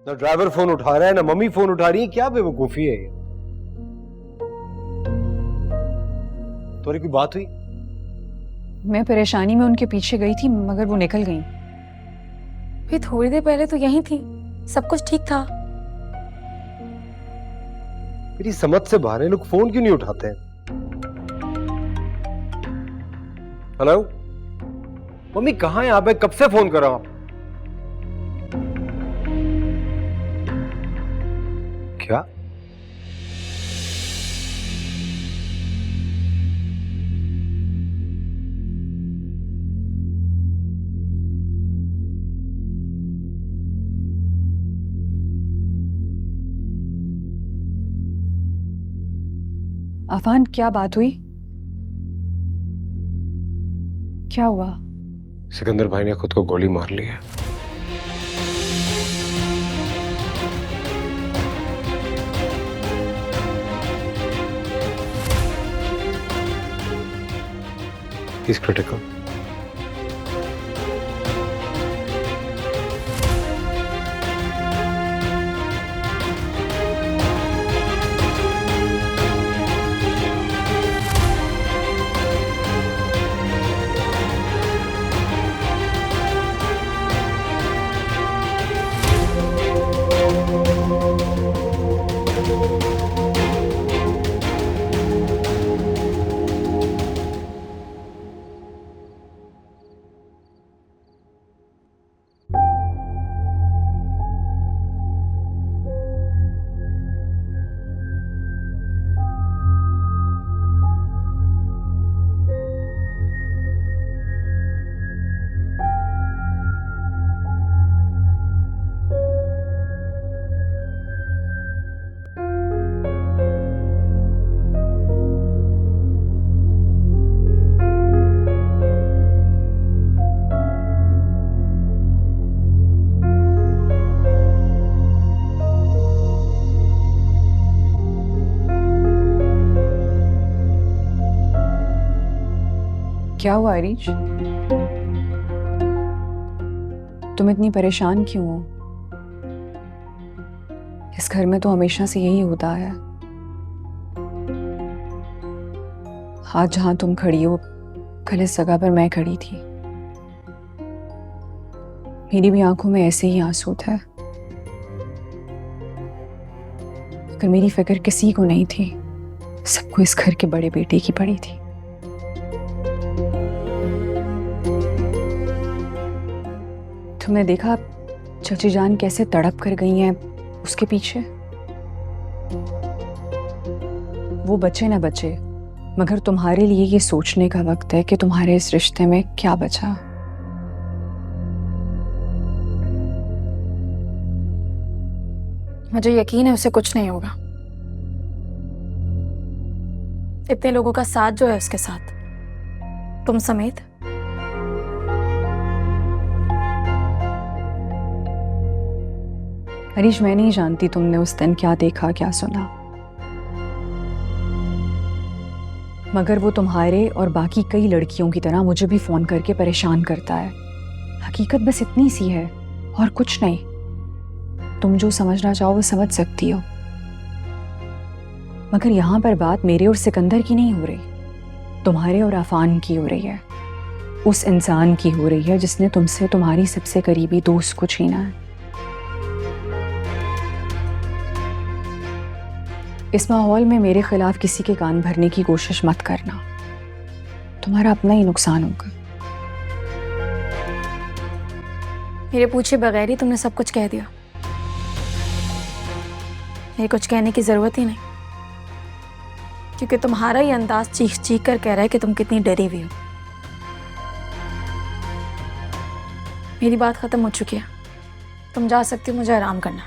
ना driver phone उठा रहा है, ना मम्मी फोन उठा रही है। क्या बेवकूफी है ये? तुम्हारी कोई बात हुई? मैं परेशानी में उनके पीछे गई थी मगर वो निकल गई। फिर थोड़ी देर पहले तो यहीं थी, सब कुछ ठीक था। मेरी समझ से बाहर है, लोग फोन क्यों नहीं उठाते हैं? हेलो मम्मी, कहां हैं आप? मैं कब से फोन कर रहा हूं। क्या? आफान, क्या बात हुई? क्या हुआ? सिकंदर भाई ने खुद को गोली मार ली है। He's critical. क्या हुआ आरिश? तुम इतनी परेशान क्यों हो? इस घर में तो हमेशा से यही होता है। आज जहां तुम खड़ी हो, कल इस जगह पर मैं खड़ी थी। मेरी भी आंखों में ऐसे ही आंसू थे, मगर मेरी फिक्र किसी को नहीं थी, सबको इस घर के बड़े बेटे की पड़ी थी। तुमने देखा चाची जान कैसे तड़प कर गई हैं उसके पीछे? वो बचे ना बचे, मगर तुम्हारे लिए ये सोचने का वक्त है कि तुम्हारे इस रिश्ते में क्या बचा। मुझे यकीन है उसे कुछ नहीं होगा। इतने लोगों का साथ जो है उसके साथ, तुम समेत। हरीश, मैं नहीं जानती तुमने उस दिन क्या देखा क्या सुना, मगर वो तुम्हारे और बाकी कई लड़कियों की तरह मुझे भी फोन करके परेशान करता है। हकीकत बस इतनी सी है और कुछ नहीं। तुम जो समझना चाहो वो समझ सकती हो, मगर यहां पर बात मेरे और सिकंदर की नहीं हो रही, तुम्हारे और आफान की हो रही है। उस इंसान की हो रही है जिसने तुमसे तुम्हारी सबसे करीबी दोस्त को छीना है। इस माहौल में मेरे खिलाफ किसी के कान भरने की कोशिश मत करना, तुम्हारा अपना ही नुकसान होगा। मेरे पूछे बगैर ही तुमने सब कुछ कह दिया। मेरे कुछ कहने की जरूरत ही नहीं, क्योंकि तुम्हारा ही अंदाज चीख चीख कर कह रहा है कि तुम कितनी डरी हुई हो। मेरी बात खत्म हो चुकी है, तुम जा सकती हो, मुझे आराम करना।